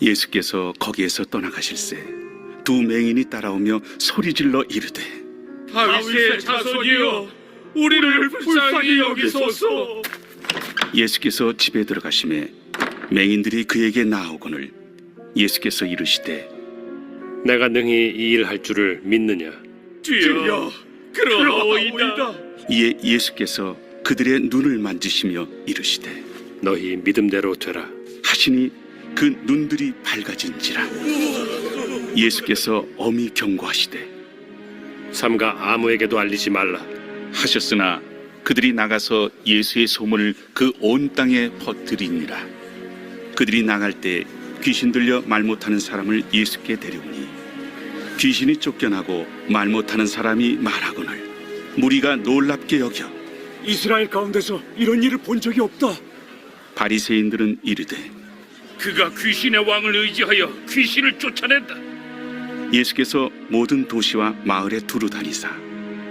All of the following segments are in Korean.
예수께서 거기에서 떠나가실새 두 맹인이 따라오며 소리질러 이르되 다윗의 자손이여 우리를 불쌍히 여기소서. 예수께서 집에 들어가심에 맹인들이 그에게 나아오거늘 예수께서 이르시되 내가 능히 이 일 할 줄을 믿느냐? 주여 그러하오이다. 이에 예수께서 그들의 눈을 만지시며 이르시되 너희 믿음대로 되라. 하시니 그 눈들이 밝아진지라. 예수께서 엄히 경고하시되 삼가 아무에게도 알리지 말라. 하셨으나 그들이 나가서 예수의 소문을 그 온 땅에 퍼뜨리니라. 그들이 나갈 때 귀신 들려 말 못하는 사람을 예수께 데려오니 귀신이 쫓겨나고 말 못하는 사람이 말하거늘 무리가 놀랍게 여겨 이스라엘 가운데서 이런 일을 본 적이 없다. 바리새인들은 이르되 그가 귀신의 왕을 의지하여 귀신을 쫓아낸다. 예수께서 모든 도시와 마을에 두루 다니사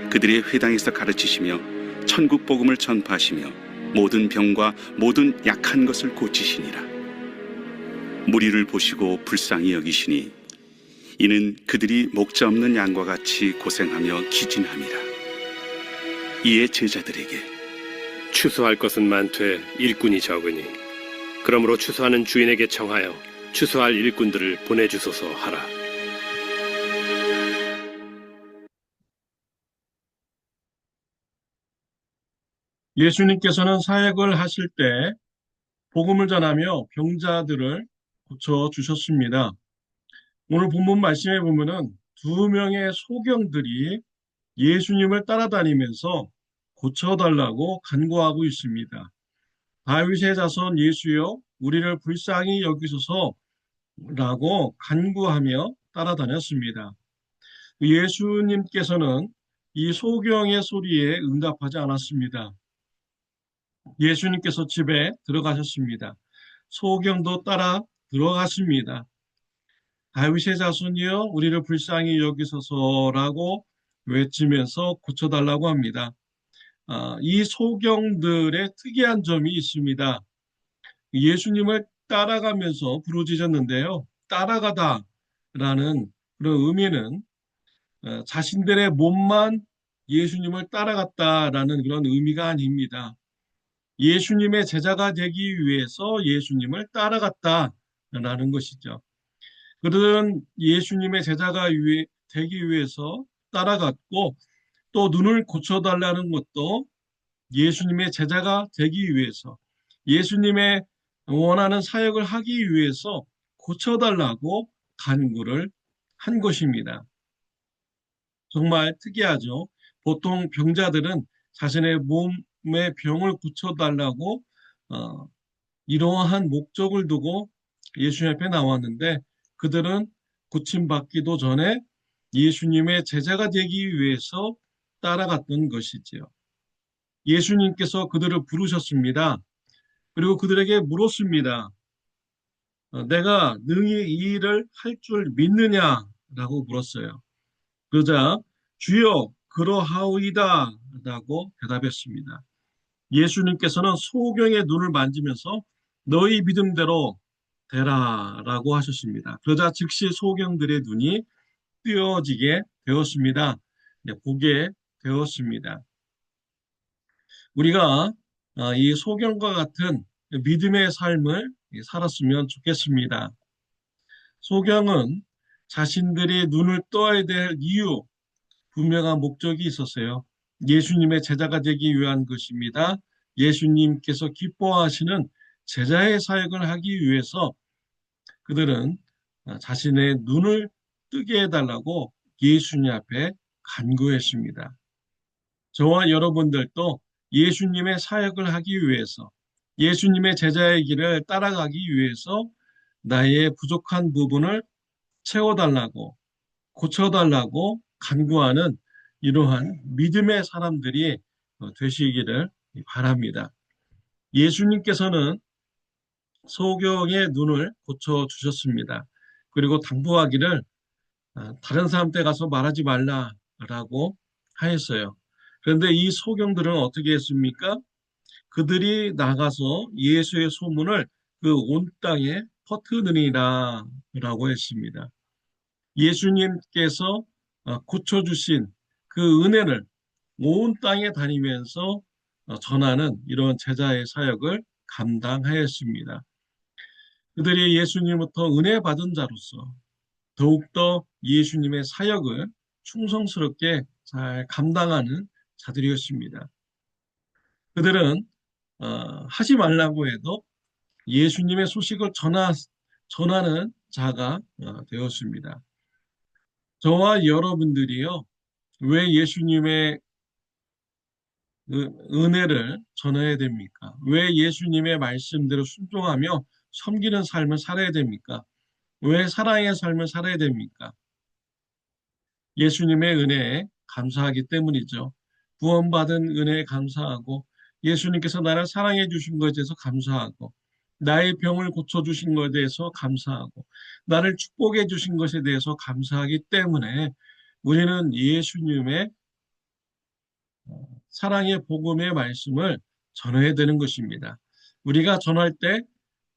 그들의 회당에서 가르치시며 천국 복음을 전파하시며 모든 병과 모든 약한 것을 고치시니라. 무리를 보시고 불쌍히 여기시니 이는 그들이 목자 없는 양과 같이 고생하며 기진함이라. 이에 제자들에게 추수할 것은 많되 일꾼이 적으니 그러므로 추수하는 주인에게 청하여 추수할 일꾼들을 보내주소서 하라. 예수님께서는 사역을 하실 때 복음을 전하며 병자들을 고쳐주셨습니다. 오늘 본문 말씀에 보면은 두 명의 소경들이 예수님을 따라다니면서 고쳐달라고 간구하고 있습니다. 다윗의 자손 예수여 우리를 불쌍히 여기소서라고 간구하며 따라다녔습니다. 예수님께서는 이 소경의 소리에 응답하지 않았습니다. 예수님께서 집에 들어가셨습니다. 소경도 따라 들어갔습니다. 다윗의 자손이여 우리를 불쌍히 여기소서라고 외치면서 고쳐달라고 합니다. 이 소경들의 특이한 점이 있습니다. 예수님을 따라가면서 부르짖었는데요. 따라가다라는 그런 의미는 자신들의 몸만 예수님을 따라갔다라는 그런 의미가 아닙니다. 예수님의 제자가 되기 위해서 예수님을 따라갔다라는 것이죠. 그들은 예수님의 제자가 되기 위해서 따라갔고 또 눈을 고쳐달라는 것도 예수님의 제자가 되기 위해서 예수님의 원하는 사역을 하기 위해서 고쳐달라고 간구를 한 것입니다. 정말 특이하죠. 보통 병자들은 자신의 몸의 병을 고쳐달라고 이러한 목적을 두고 예수님 앞에 나왔는데 그들은 고침받기도 전에 예수님의 제자가 되기 위해서 따라갔던 것이지요. 예수님께서 그들을 부르셨습니다. 그리고 그들에게 물었습니다. 내가 능히 이 일을 할 줄 믿느냐라고 물었어요. 그러자 주여 그러하오이다 라고 대답했습니다. 예수님께서는 소경의 눈을 만지면서 너희 믿음대로 되라 라고 하셨습니다. 그러자 즉시 소경들의 눈이 뜨어지게 되었습니다. 보게 되었습니다. 우리가 이 소경과 같은 믿음의 삶을 살았으면 좋겠습니다. 소경은 자신들이 눈을 떠야 될 이유, 분명한 목적이 있었어요. 예수님의 제자가 되기 위한 것입니다. 예수님께서 기뻐하시는 제자의 사역을 하기 위해서 그들은 자신의 눈을 뜨게 해달라고 예수님 앞에 간구했습니다. 저와 여러분들도 예수님의 사역을 하기 위해서 예수님의 제자의 길을 따라가기 위해서 나의 부족한 부분을 채워달라고 고쳐달라고 간구하는 이러한 믿음의 사람들이 되시기를 바랍니다. 예수님께서는 소경의 눈을 고쳐주셨습니다. 그리고 당부하기를 다른 사람한테 가서 말하지 말라라고 하였어요. 그런데 이 소경들은 어떻게 했습니까? 그들이 나가서 예수의 소문을 그 온 땅에 퍼뜨느니라 라고 했습니다. 예수님께서 고쳐주신 그 은혜를 온 땅에 다니면서 전하는 이런 제자의 사역을 감당하였습니다. 그들이 예수님부터 은혜 받은 자로서 더욱더 예수님의 사역을 충성스럽게 잘 감당하는 자들이었습니다. 그들은 하지 말라고 해도 예수님의 소식을 전하는 자가 되었습니다. 저와 여러분들이요, 왜 예수님의 은혜를 전해야 됩니까? 왜 예수님의 말씀대로 순종하며 섬기는 삶을 살아야 됩니까? 왜 사랑의 삶을 살아야 됩니까? 예수님의 은혜에 감사하기 때문이죠. 구원받은 은혜에 감사하고 예수님께서 나를 사랑해 주신 것에 대해서 감사하고 나의 병을 고쳐주신 것에 대해서 감사하고 나를 축복해 주신 것에 대해서 감사하기 때문에 우리는 예수님의 사랑의 복음의 말씀을 전해야 되는 것입니다. 우리가 전할 때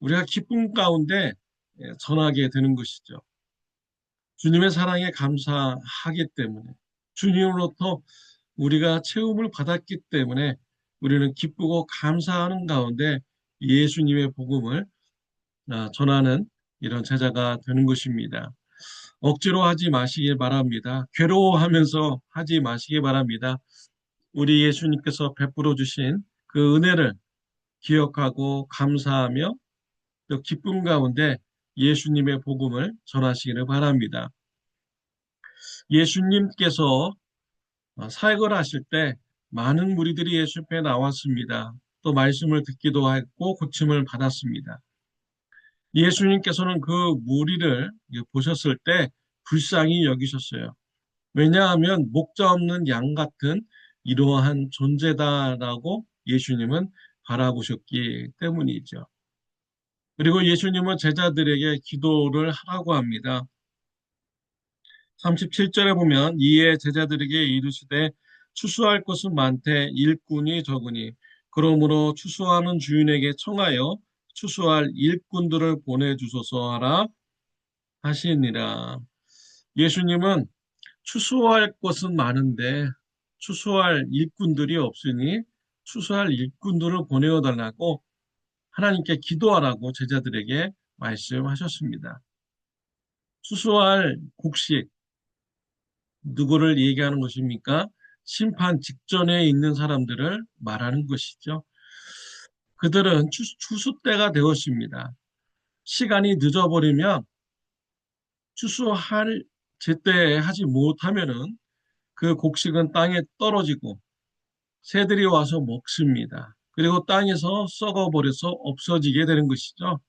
우리가 기쁨 가운데 전하게 되는 것이죠. 주님의 사랑에 감사하기 때문에 주님으로부터 우리가 체험을 받았기 때문에 우리는 기쁘고 감사하는 가운데 예수님의 복음을 전하는 이런 제자가 되는 것입니다. 억지로 하지 마시기 바랍니다. 괴로워하면서 하지 마시기 바랍니다. 우리 예수님께서 베풀어 주신 그 은혜를 기억하고 감사하며 또 기쁨 가운데 예수님의 복음을 전하시기를 바랍니다. 예수님께서 사역을 하실 때 많은 무리들이 예수 앞에 나왔습니다. 또 말씀을 듣기도 했고 고침을 받았습니다. 예수님께서는 그 무리를 보셨을 때 불쌍히 여기셨어요. 왜냐하면 목자 없는 양 같은 이러한 존재다라고 예수님은 바라보셨기 때문이죠. 그리고 예수님은 제자들에게 기도를 하라고 합니다. 37절에 보면 이에 제자들에게 이르시되 추수할 것은 많되 일꾼이 적으니 그러므로 추수하는 주인에게 청하여 추수할 일꾼들을 보내주소서 하라 하시니라. 예수님은 추수할 것은 많은데 추수할 일꾼들이 없으니 추수할 일꾼들을 보내어 달라고 하나님께 기도하라고 제자들에게 말씀하셨습니다. 추수할 곡식, 누구를 얘기하는 것입니까? 심판 직전에 있는 사람들을 말하는 것이죠. 그들은 추수 때가 되었습니다. 시간이 늦어버리면 추수할 제때 하지 못하면은 그 곡식은 땅에 떨어지고 새들이 와서 먹습니다. 그리고 땅에서 썩어버려서 없어지게 되는 것이죠.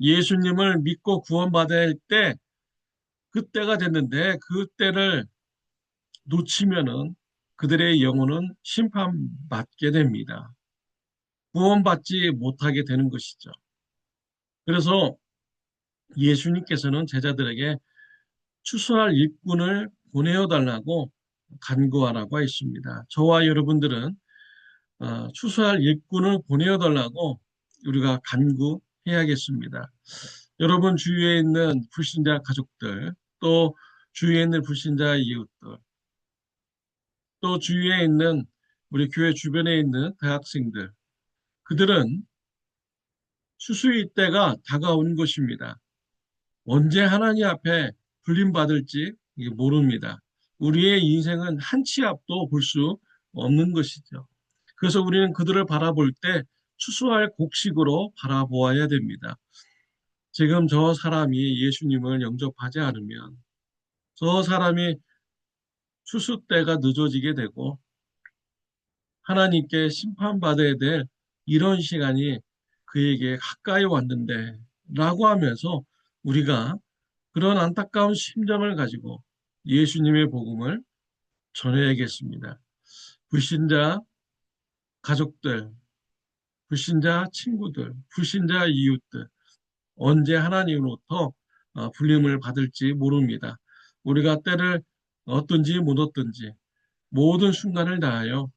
예수님을 믿고 구원받아야 할 때, 그때가 됐는데 그때를 놓치면은 그들의 영혼은 심판받게 됩니다. 구원받지 못하게 되는 것이죠. 그래서 예수님께서는 제자들에게 추수할 일꾼을 보내어 달라고 간구하라고 했습니다. 저와 여러분들은 추수할 일꾼을 보내어 달라고 우리가 간구해야겠습니다. 여러분 주위에 있는 불신자 가족들, 또 주위에 있는 불신자 이웃들, 또 주위에 있는 우리 교회 주변에 있는 대학생들, 그들은 추수의 때가 다가온 것입니다. 언제 하나님 앞에 불림받을지 모릅니다. 우리의 인생은 한 치 앞도 볼 수 없는 것이죠. 그래서 우리는 그들을 바라볼 때 추수할 곡식으로 바라보아야 됩니다. 지금 저 사람이 예수님을 영접하지 않으면 저 사람이 추수 때가 늦어지게 되고 하나님께 심판받아야 될 이런 시간이 그에게 가까이 왔는데 라고 하면서 우리가 그런 안타까운 심정을 가지고 예수님의 복음을 전해야겠습니다. 불신자 가족들, 불신자 친구들, 불신자 이웃들, 언제 하나님으로부터 불림을 받을지 모릅니다. 우리가 때를 얻든지 못 얻든지 모든 순간을 다하여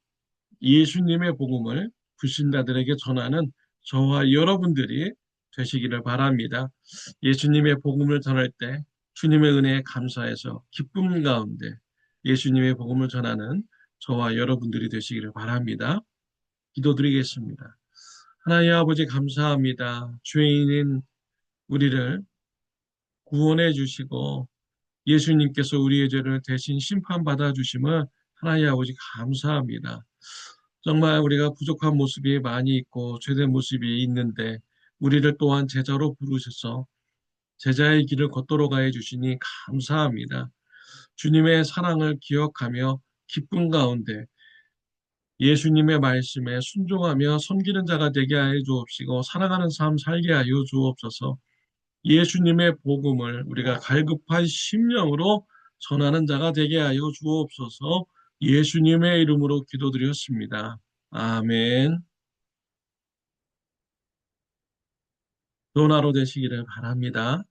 예수님의 복음을 불신자들에게 전하는 저와 여러분들이 되시기를 바랍니다. 예수님의 복음을 전할 때 주님의 은혜에 감사해서 기쁨 가운데 예수님의 복음을 전하는 저와 여러분들이 되시기를 바랍니다. 기도드리겠습니다. 하나님 아버지 감사합니다. 죄인인 우리를 구원해 주시고 예수님께서 우리의 죄를 대신 심판받아 주심을 하나님 아버지 감사합니다. 정말 우리가 부족한 모습이 많이 있고 죄된 모습이 있는데 우리를 또한 제자로 부르셔서 제자의 길을 걷도록 하여 주시니 감사합니다. 주님의 사랑을 기억하며 기쁨 가운데 예수님의 말씀에 순종하며 섬기는 자가 되게 하여 주옵시고 사랑하는 삶 살게 하여 주옵소서. 예수님의 복음을 우리가 갈급한 심령으로 전하는 자가 되게 하여 주옵소서. 예수님의 이름으로 기도드렸습니다. 아멘. 좋은 하루 되시기를 바랍니다.